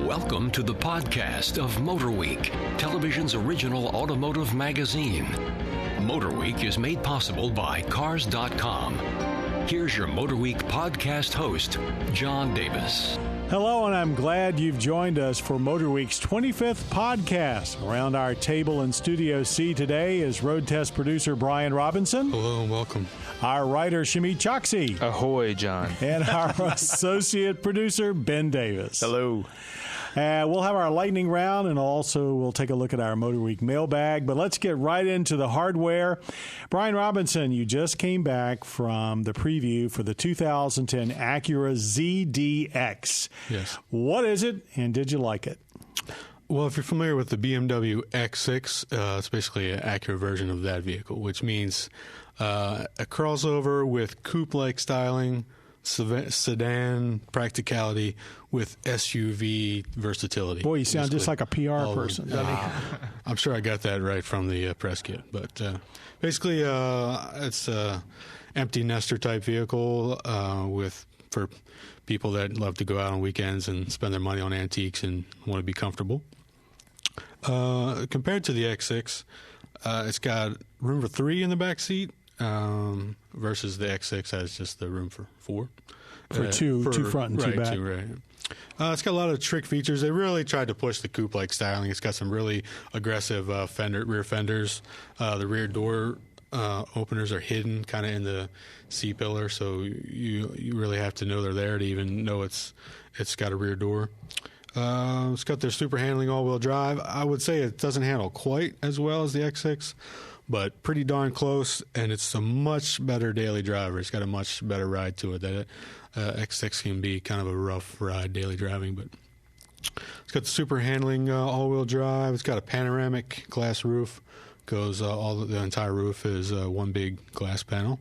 Welcome to the podcast of MotorWeek, television's original automotive magazine. MotorWeek is made possible by Cars.com. Here's your MotorWeek podcast host, John Davis. Hello, and I'm glad you've joined us for MotorWeek's 25th podcast. Around our table in Studio C today is road test producer Brian Robinson. Hello and welcome. Our writer, Shamit Choksi. Ahoy, John. And our associate producer, Ben Davis. Hello. We'll have our lightning round, and also we'll take a look at our MotorWeek mailbag. But let's get right into the hardware. Brian Robinson, you just came back from the preview for the 2010 Acura ZDX. Yes. What is it, and did you like it? Well, if you're familiar with the BMW X6, it's basically an Acura version of that vehicle, which means a crossover with coupe-like styling, sedan practicality with SUV versatility. Boy, you sound just like a PR person. I'm sure I got that right from the press kit. But basically, it's an empty nester type vehicle for people that love to go out on weekends and spend their money on antiques and want to be comfortable. Compared to the X6, it's got room for 3 in the back seat. Versus the X6 has just the room for 4. For two front and two back. It's got a lot of trick features. They really tried to push the coupe-like styling. It's got some really aggressive rear fenders. The rear door openers are hidden kind of in the C-pillar, so you really have to know they're there to even know it's got a rear door. It's got their super handling all-wheel drive. I would say it doesn't handle quite as well as the X6, but pretty darn close, and it's a much better daily driver. It's got a much better ride to it. That X6 can be kind of a rough ride daily driving, but it's got the super handling all-wheel drive. It's got a panoramic glass roof. Goes the entire roof is one big glass panel.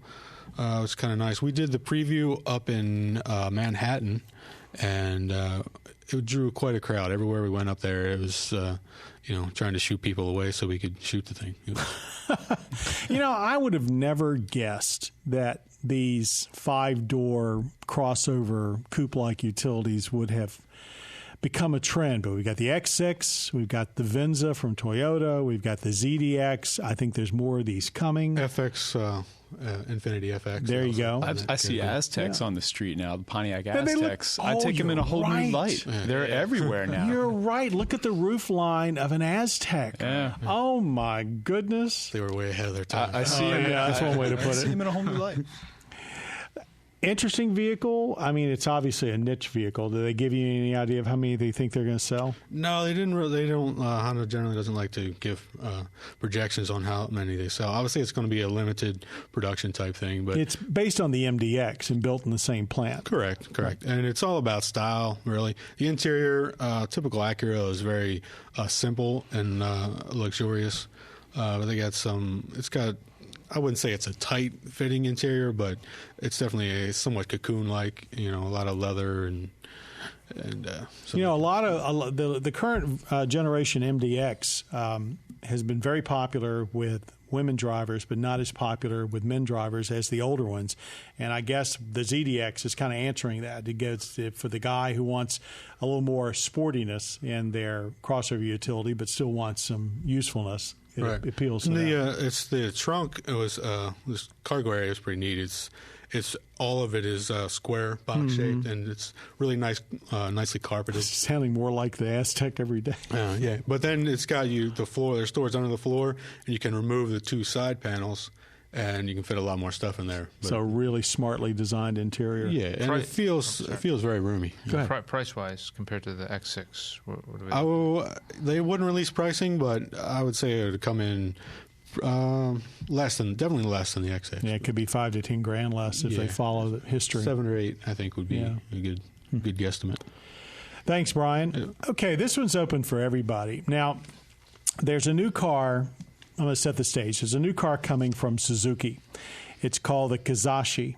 It's kind of nice. We did the preview up in Manhattan, and it drew quite a crowd. Everywhere we went up there, it was trying to shoot people away so we could shoot the thing. I would have never guessed that these 5-door crossover coupe-like utilities would have become a trend. But we've got the X6, we've got the Venza from Toyota, we've got the ZDX. I think there's more of these coming. FX, Infinity FX. There you go. I see Aztecs on the street now, the Pontiac And Aztecs. I take them in a whole new light. Yeah. They're everywhere now. You're right. Look at the roof line of an Aztec. Yeah. Oh, my goodness. They were way ahead of their time. I see him. That's one way to put I see it. him in a whole new light. Interesting vehicle. I mean, it's obviously a niche vehicle. Do they give you any idea of how many they think they're going to sell? No, they didn't. They don't. Honda generally doesn't like to give projections on how many they sell. Obviously, it's going to be a limited production type thing, but It's based on the MDX and built in the same plant. correct. And it's all about style, really. The interior, typical Acura, is very simple and luxurious. But they got some. It's got. I wouldn't say it's a tight-fitting interior, but it's definitely a somewhat cocoon-like. A lot of leather and a lot of the current generation MDX has been very popular with women drivers, but not as popular with men drivers as the older ones. And I guess the ZDX is kind of answering that. It gets for the guy who wants a little more sportiness in their crossover utility, but still wants some usefulness. It appeals to that. It's the trunk. It was this cargo area is pretty neat. It's all of it is square box shaped, and it's really nice, nicely carpeted. It's sounding more like the Aztec every day. Yeah. But then it's got the floor. There's doors under the floor, and you can remove the 2 side panels, and you can fit a lot more stuff in there. So really smartly designed interior. Yeah, and it feels very roomy. Price-wise, compared to the X6, what do we They wouldn't release pricing, but I would say it would come in definitely less than the X6. Yeah, it could be $5,000 to $10,000 less if they follow the history. 7 or 8, I think, would be a good guesstimate. Thanks, Brian. Yeah. Okay, this one's open for everybody. Now, there's a new car. I'm going to set the stage. There's a new car coming from Suzuki. It's called the Kizashi.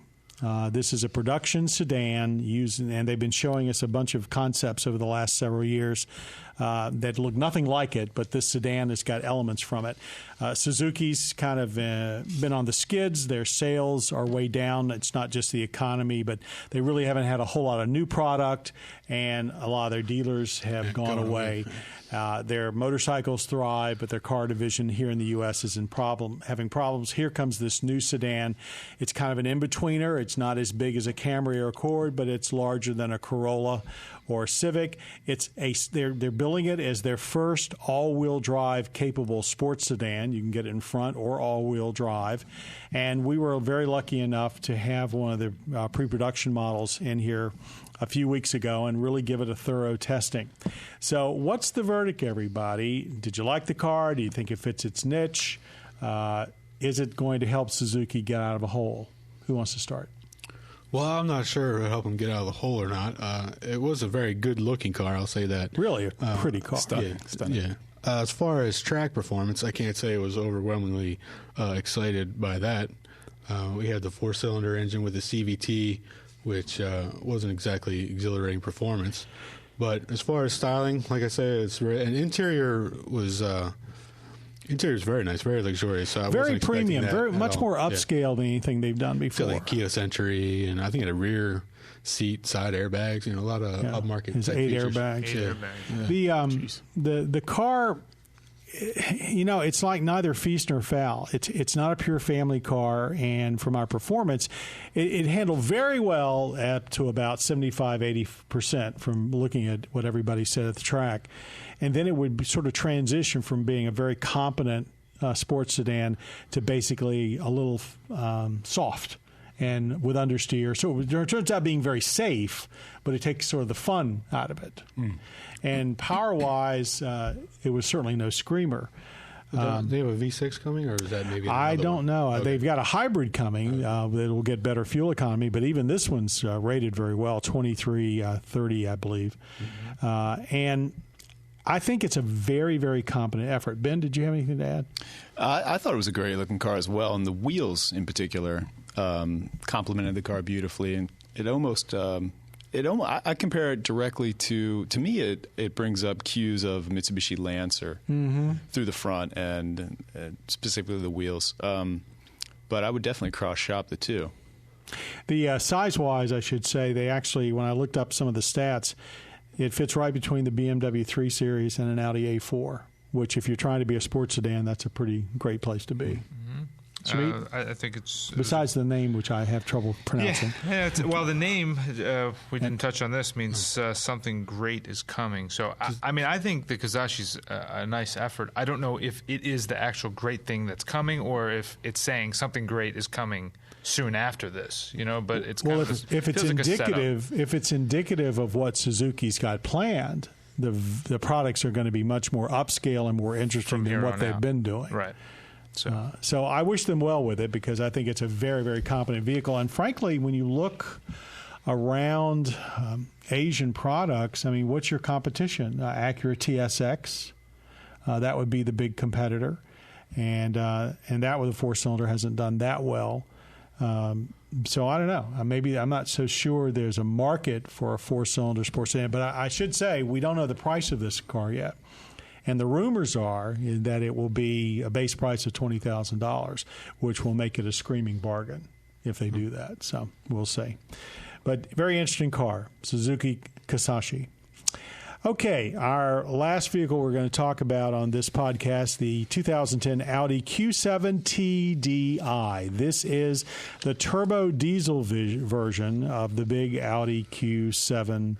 This is a production sedan and they've been showing us a bunch of concepts over the last several years that look nothing like it, but this sedan has got elements from it. Suzuki's kind of been on the skids. Their sales are way down. It's not just the economy, but they really haven't had a whole lot of new product, and a lot of their dealers have gone away. Their motorcycles thrive, but their car division here in the U.S. is having problems. Here comes this new sedan. It's kind of an in-betweener. It's not as big as a Camry or Accord, but it's larger than a Corolla or Civic. They're billing it as their first all-wheel drive capable sports sedan. You can get it in front or all-wheel drive. And we were very lucky enough to have one of the pre-production models in here a few weeks ago and really give it a thorough testing. So what's the verdict, everybody? Did you like the car? Do you think it fits its niche? Is it going to help Suzuki get out of a hole? Who wants to start? Well, I'm not sure it'll help him get out of the hole or not. It was a very good-looking car, I'll say that. Really a pretty car. Stunning. Yeah. As far as track performance, I can't say I was overwhelmingly excited by that. We had the four-cylinder engine with the CVT, which wasn't exactly exhilarating performance. But as far as styling, like I said, interior was very nice, very luxurious. So very premium, very much more upscale than anything they've done before. Like Kia Century, and I think it had rear seat, side airbags, a lot of upmarket. His 8 features. airbags. Yeah. The car, it's like neither feast nor foul. It's not a pure family car, and from our performance, it handled very well up to about 75-80% from looking at what everybody said at the track. And then it would sort of transition from being a very competent sports sedan to basically a little soft and with understeer. So it turns out being very safe, but it takes sort of the fun out of it. And power-wise, it was certainly no screamer. Do they have a V6 coming, or is that maybe I don't one? know. Okay. They've got a hybrid coming that will get better fuel economy, but even this one's rated very well, 2330, I believe. And I think it's a very, very competent effort. Ben, did you have anything to add? I thought it was a great-looking car as well, and the wheels in particular complemented the car beautifully. And it almost I compare it directly to me. It brings up cues of Mitsubishi Lancer through the front and specifically the wheels. But I would definitely cross-shop the two. The size-wise, I should say, they actually, when I looked up some of the stats, it fits right between the BMW 3 Series and an Audi A4, which if you're trying to be a sports sedan, that's a pretty great place to be. I think it's... Besides the name, which I have trouble pronouncing. Yeah, well, the name, we didn't touch on this, means something great is coming. So, I think the Kizashi's a nice effort. I don't know if it is the actual great thing that's coming or if it's saying something great is coming soon after this, but it's kind of if it's indicative, if it's indicative of what Suzuki's got planned, the products are going to be much more upscale and more interesting than what they've been doing. Right. So I wish them well with it because I think it's a very, very competent vehicle. And frankly, when you look around Asian products, what's your competition? Acura TSX, that would be the big competitor, and that with a four-cylinder hasn't done that well. So I don't know. Maybe I'm not so sure there's a market for a four-cylinder sports sedan, but I should say we don't know the price of this car yet. And the rumors are that it will be a base price of $20,000, which will make it a screaming bargain if they do that. So we'll see. But very interesting car, Suzuki Kizashi. Okay, our last vehicle we're going to talk about on this podcast, the 2010 Audi Q7 TDI. This is the turbo diesel version of the big Audi Q7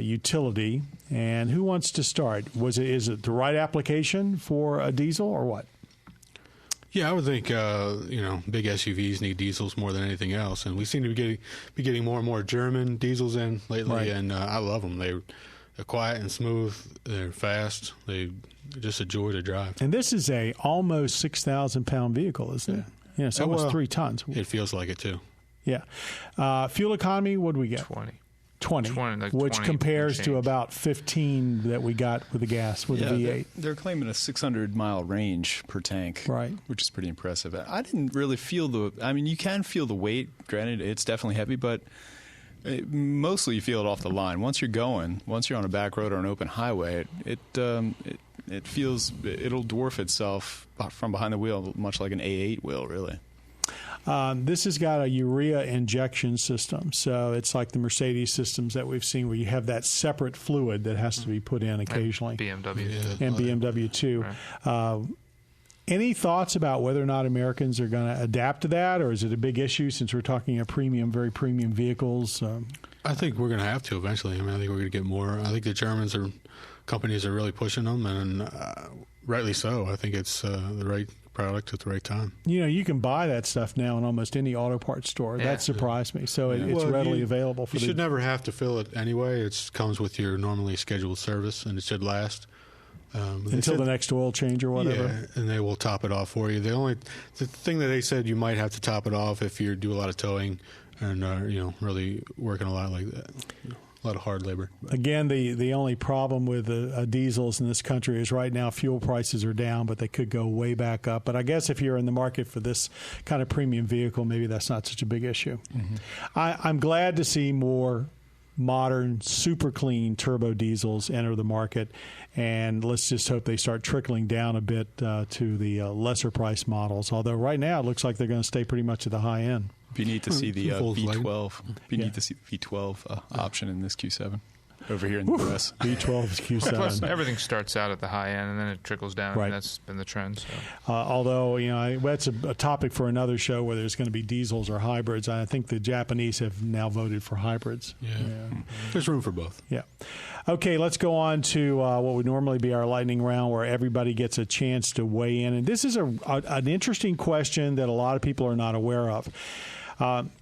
utility. And who wants to start? Is it the right application for a diesel or what? Yeah, I would think big SUVs need diesels more than anything else, and we seem to be getting more and more German diesels in lately, right. And I love them. They're quiet and smooth. They're fast. They're just a joy to drive. And this is a almost 6,000-pound vehicle, isn't it? Yeah, it's almost 3 tons. It feels like it too. Yeah. Fuel economy, what do we get? 20. 20, like which 20 compares to change. about 15 that we got with the gas, with the V8. They're claiming a 600-mile range per tank, Right. which is pretty impressive. I didn't really feel you can feel the weight. Granted, it's definitely heavy, but mostly you feel it off the line. Once you're on a back road or an open highway, it feels, it'll dwarf itself from behind the wheel, much like an A8 will, really. This has got a urea injection system, so it's like the Mercedes systems that we've seen where you have that separate fluid that has to be put in occasionally. BMW. And BMW too. Right. Any thoughts about whether or not Americans are going to adapt to that, or is it a big issue since we're talking very premium vehicles? I think we're going to have to eventually. I think we're going to get more. I think the companies are really pushing them, and rightly so. I think it's the right product at the right time. You can buy that stuff now in almost any auto parts store. Yeah. That surprised me. So it's readily available. You should never have to fill it anyway. It comes with your normally scheduled service, and it should last. Until the next oil change or whatever. Yeah, and they will top it off for you. The thing that they said you might have to top it off if you do a lot of towing and really working a lot like that. A lot of hard labor. Again, the only problem with diesels in this country is right now fuel prices are down, but they could go way back up. But I guess if you're in the market for this kind of premium vehicle, maybe that's not such a big issue. Mm-hmm. I'm glad to see more modern, super clean turbo diesels enter the market, and let's just hope they start trickling down a bit to the lesser price models. Although right now it looks like they're going to stay pretty much at the high end. You need to see the V12. You need to see the V12 option in this Q7 over here in the U.S. V12 is Q7. Plus, everything starts out at the high end and then it trickles down. Right. And that's been the trend. So. Although that's a topic for another show, whether it's going to be diesels or hybrids. I think the Japanese have now voted for hybrids. Yeah. There's room for both. Yeah. Okay, let's go on to what would normally be our lightning round, where everybody gets a chance to weigh in. And this is an interesting question that a lot of people are not aware of.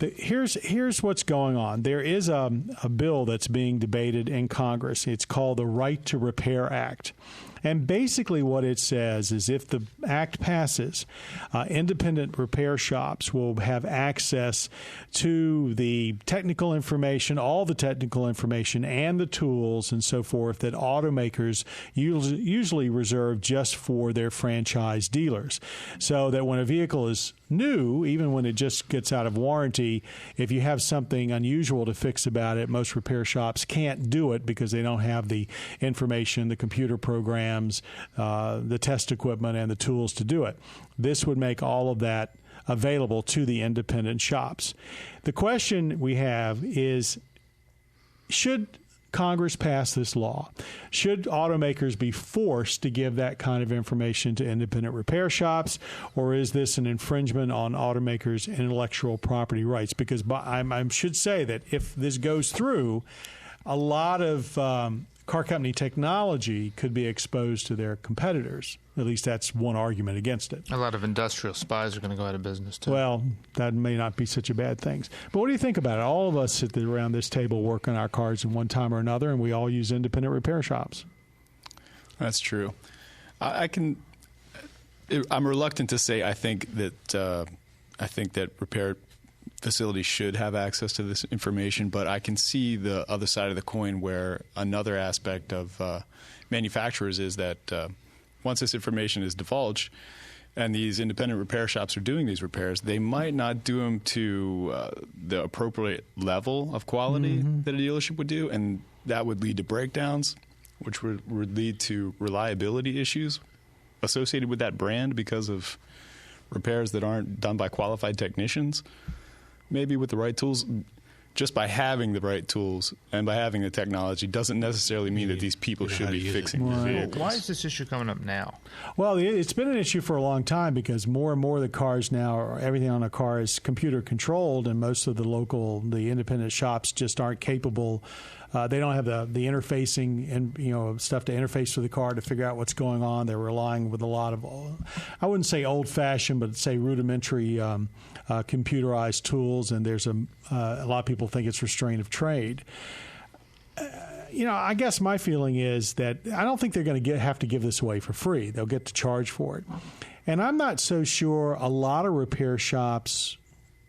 Here's what's going on. There is a bill that's being debated in Congress. It's called the Right to Repair Act. And basically what it says is if the act passes, independent repair shops will have access to the technical information, all the technical information and the tools and so forth that automakers usually reserve just for their franchise dealers. So that when a vehicle is new, even when it just gets out of warranty, if you have something unusual to fix about it, most repair shops can't do it because they don't have the information, the computer programs, the test equipment, and the tools to do it. This would make all of that available to the independent shops. The question we have is, should Congress pass this law? Should automakers be forced to give that kind of information to independent repair shops, or is this an infringement on automakers' intellectual property rights? Because I should say that if this goes through, a lot of car company technology could be exposed to their competitors. At least that's one argument against it. A lot of industrial spies are going to go out of business, too. Well, that may not be such a bad thing. But what do you think about it? All of us sit around this table work on our cars in one time or another, and we all use independent repair shops. That's true. I'm reluctant to say I think that repair facilities should have access to this information, but I can see the other side of the coin where another aspect of manufacturers is that once this information is divulged and these independent repair shops are doing these repairs, they might not do them to the appropriate level of quality that a dealership would do, and that would lead to breakdowns, which would lead to reliability issues associated with that brand because of repairs that aren't done by qualified technicians. Maybe with the right tools, just by having the right tools and by having the technology doesn't necessarily mean that these people should be fixing these vehicles. Why is this issue coming up now? Well, it's been an issue for a long time because more and more of the cars now, or everything on a car is computer controlled, and most of the independent shops just aren't capable. They don't have the interfacing and stuff to interface with the car to figure out what's going on. They're relying with a lot of, I wouldn't say old-fashioned, but say rudimentary computerized tools. And there's a lot of people think it's restraint of trade. I guess my feeling is that I don't think they're going to have to give this away for free. They'll get to charge for it. And I'm not so sure a lot of repair shops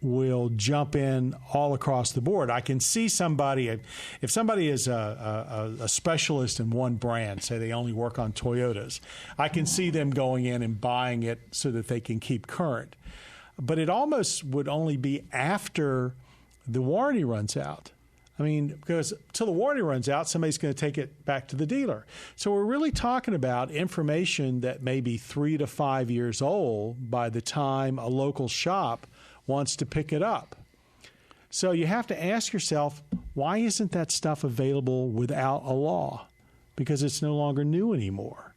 will jump in all across the board. I can see somebody, if somebody is a specialist in one brand, say they only work on Toyotas, I can see them going in and buying it so that they can keep current. But it almost would only be after the warranty runs out. I mean, because till the warranty runs out, somebody's going to take it back to the dealer. So we're really talking about information that may be 3 to 5 years old by the time a local shop wants to pick it up. So you have to ask yourself, why isn't that stuff available without a law? Because it's no longer new anymore.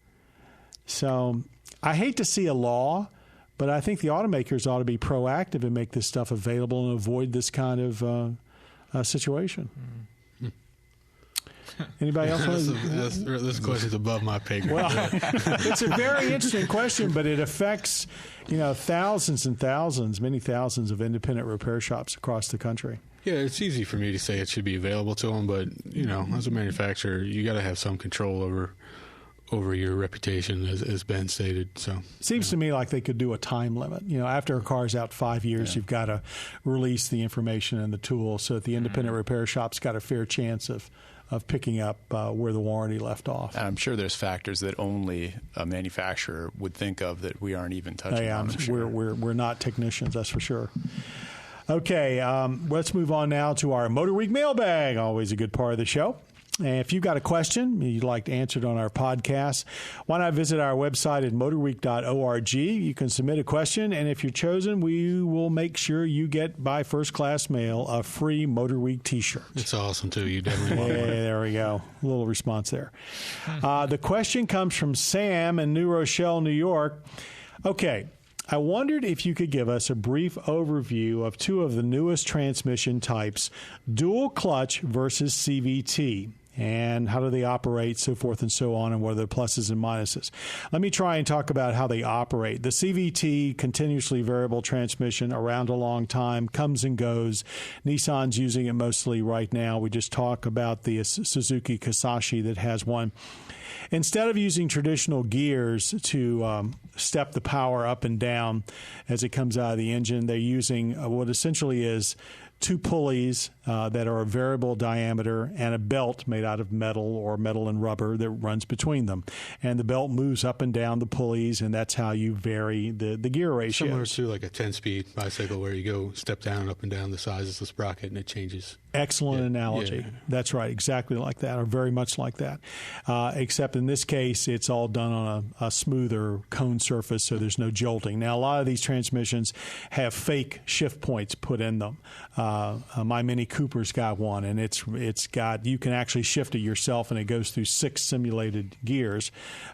So I hate to see a law, but I think the automakers ought to be proactive and make this stuff available and avoid this kind of situation. Anybody else? This question's above my pay grade. Well, it's a very interesting question, but it affects, thousands and thousands, many thousands of independent repair shops across the country. Yeah, it's easy for me to say it should be available to them, but as a manufacturer, you got to have some control over your reputation, as Ben stated. So seems to me like they could do a time limit. After a car's out 5 years, you've got to release the information and the tools so that the independent repair shop's got a fair chance of picking up where the warranty left off. I'm sure there's factors that only a manufacturer would think of that we aren't even touching on. Sure. We're not technicians, that's for sure. Okay, let's move on now to our MotorWeek mailbag, always a good part of the show. And if you've got a question you'd like answered on our podcast, why not visit our website at motorweek.org. You can submit a question, and if you're chosen, we will make sure you get by first-class mail a free MotorWeek T-shirt. It's awesome, too. You definitely want one. There we go. A little response there. The question comes from Sam in New Rochelle, New York. Okay. I wondered if you could give us a brief overview of two of the newest transmission types, dual clutch versus CVT, and how do they operate, so forth and so on, and what are the pluses and minuses. Let me try and talk about how they operate. The CVT, continuously variable transmission, around a long time, comes and goes. Nissan's using it mostly right now. We just talked about the Suzuki Kizashi that has one. Instead of using traditional gears to step the power up and down as it comes out of the engine, they're using what essentially is two pulleys that are a variable diameter and a belt made out of metal or metal and rubber that runs between them. And the belt moves up and down the pulleys, and that's how you vary the gear ratio. Similar to like a 10-speed bicycle where you go step down, up and down the size of the sprocket, and it changes. Excellent analogy. Yeah. That's right. Exactly like that, or very much like that. Except in this case, it's all done on a smoother cone surface, so there's no jolting. Now, a lot of these transmissions have fake shift points put in them. My Mini Cooper's got one, and it's got, you can actually shift it yourself, and it goes through 6 simulated gears.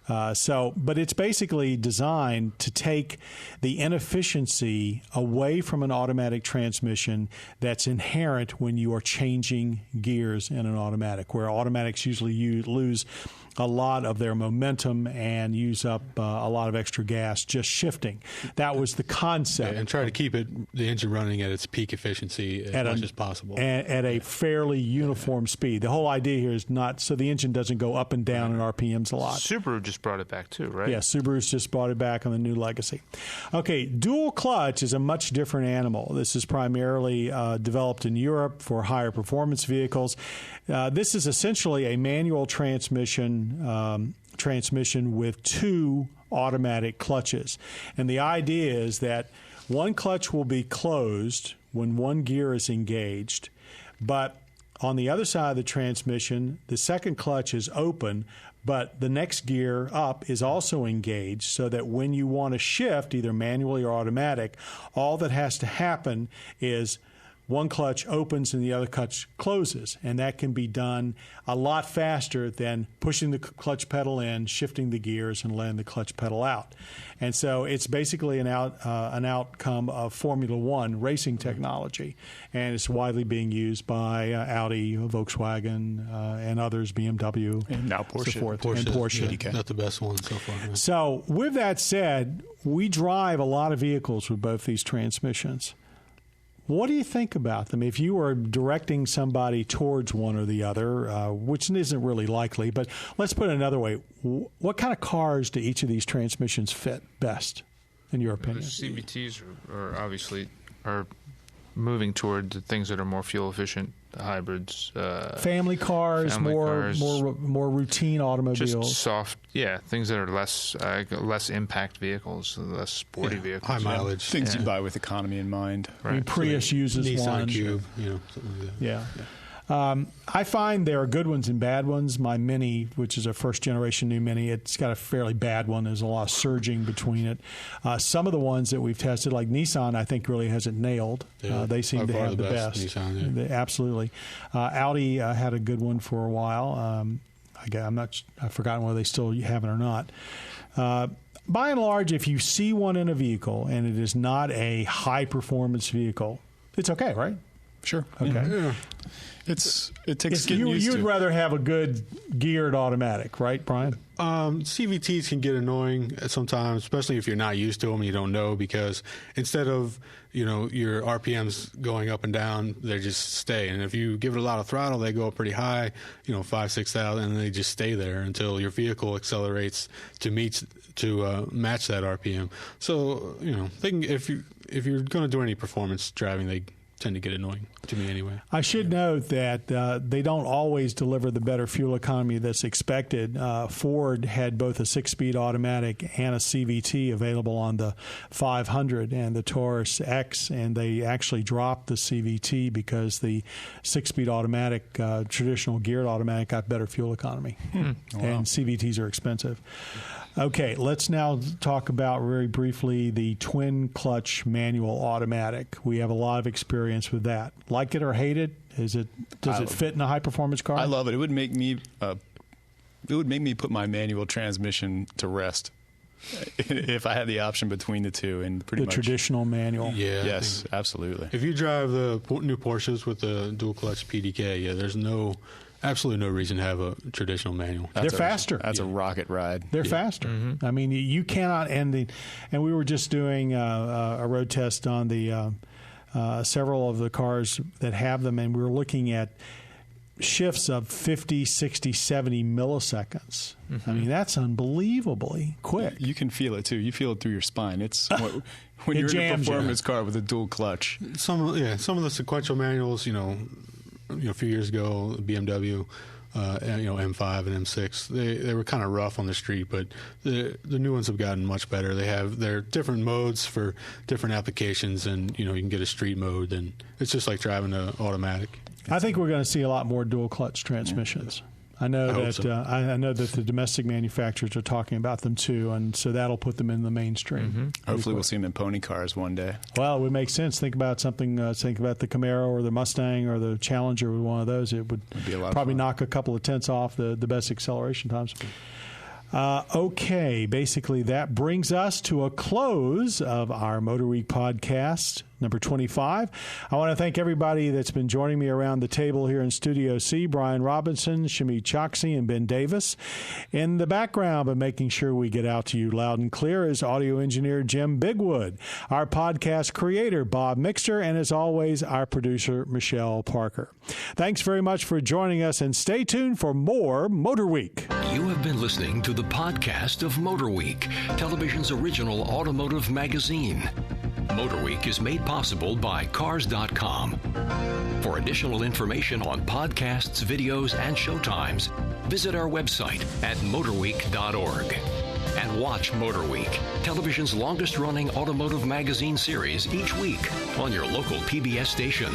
But it's basically designed to take the inefficiency away from an automatic transmission that's inherent when you are changing gears in an automatic, where automatics usually lose a lot of their momentum and use up a lot of extra gas just shifting. That was the concept. And try to keep the engine running at its peak efficiency as much as possible. At a fairly uniform speed. The whole idea here is not so the engine doesn't go up and down in RPMs a lot. Subaru just brought it back too, right? Yeah, Subaru's just brought it back on the new Legacy. Okay, dual clutch is a much different animal. This is primarily developed in Europe for higher performance vehicles. This is essentially a manual transmission with 2 automatic clutches. And the idea is that one clutch will be closed when one gear is engaged, but on the other side of the transmission, the second clutch is open, but the next gear up is also engaged, so that when you want to shift, either manually or automatic, all that has to happen is one clutch opens and the other clutch closes, and that can be done a lot faster than pushing the clutch pedal in, shifting the gears, and letting the clutch pedal out. And so it's basically an outcome of Formula One racing technology, and it's widely being used by Audi, Volkswagen, and others, BMW, and now Porsche, so forth, and Porsche. Yeah, not the best one so far. No. So with that said, we drive a lot of vehicles with both these transmissions. What do you think about them? If you were directing somebody towards one or the other, which isn't really likely, but let's put it another way. What kind of cars do each of these transmissions fit best, in your opinion? CVTs are obviously are moving toward the things that are more fuel efficient, hybrids, family cars, more routine automobiles, just soft, things that are less impact vehicles, less sporty vehicles, high mileage things you buy with economy in mind. Right. I mean, Prius uses Nissan one. Cube, something like that. Yeah. I find there are good ones and bad ones. My Mini, which is a first-generation new Mini, it's got a fairly bad one. There's a lot of surging between it. Some of the ones that we've tested, like Nissan, I think really has it nailed. They seem to have the best. Nissan, absolutely. Audi had a good one for a while. I've forgotten whether they still have it or not. By and large, if you see one in a vehicle and it is not a high-performance vehicle, it's okay, right? Sure. Okay. Yeah. It takes getting used to. You'd rather have a good geared automatic, right, Brian? CVTs can get annoying sometimes, especially if you're not used to them and you don't know, because instead of your RPMs going up and down, they just stay. And if you give it a lot of throttle, they go up pretty high, 5,000-6,000, and they just stay there until your vehicle accelerates to match that RPM. So they can, if you're going to do any performance driving, they tend to get annoying to me anyway. I should note that they don't always deliver the better fuel economy that's expected. Ford had both a 6-speed automatic and a CVT available on the 500 and the Taurus X, and they actually dropped the CVT because the 6-speed automatic, traditional geared automatic, got better fuel economy. And CVTs are expensive. Okay, let's now talk about very briefly the twin-clutch manual automatic. We have a lot of experience with that. Like it or hate it? Does it fit in a high-performance car? I love it. It would make me put my manual transmission to rest if I had the option between the two. And the traditional manual. Yeah. Yes, absolutely. If you drive the new Porsches with the dual-clutch PDK, there's absolutely no reason to have a traditional manual. They're faster. That's a rocket ride. They're faster. Mm-hmm. I mean, you cannot and we were just doing a road test on the several of the cars that have them, and we were looking at shifts of 50, 60, 70 milliseconds. Mm-hmm. I mean, that's unbelievably quick. You can feel it, too. You feel it through your spine. It's when you're in a performance car with a dual clutch. Some of the sequential manuals, a few years ago, BMW, M5 and M6, they were kind of rough on the street, but the new ones have gotten much better. They have their different modes for different applications, and you can get a street mode, and it's just like driving an automatic. I think we're going to see a lot more dual clutch transmissions. I know that the domestic manufacturers are talking about them too, and so that'll put them in the mainstream. Mm-hmm. Hopefully, we'll see them in pony cars one day. Well, it would make sense. Think about something. Think about the Camaro or the Mustang or the Challenger with one of those. It would be a lot probably of fun. knock a couple of tenths off the best acceleration times. Okay, basically that brings us to a close of our MotorWeek podcast, number 25. I want to thank everybody that's been joining me around the table here in Studio C, Brian Robinson, Shami Choksi, and Ben Davis. In the background, but making sure we get out to you loud and clear, is audio engineer Jim Bigwood, our podcast creator, Bob Mixter, and as always, our producer, Michelle Parker. Thanks very much for joining us, and stay tuned for more MotorWeek. You have been listening to the podcast of MotorWeek, television's original automotive magazine. MotorWeek is made possible by Cars.com. For additional information on podcasts, videos, and showtimes, visit our website at motorweek.org. And watch MotorWeek, television's longest-running automotive magazine series, each week on your local PBS station.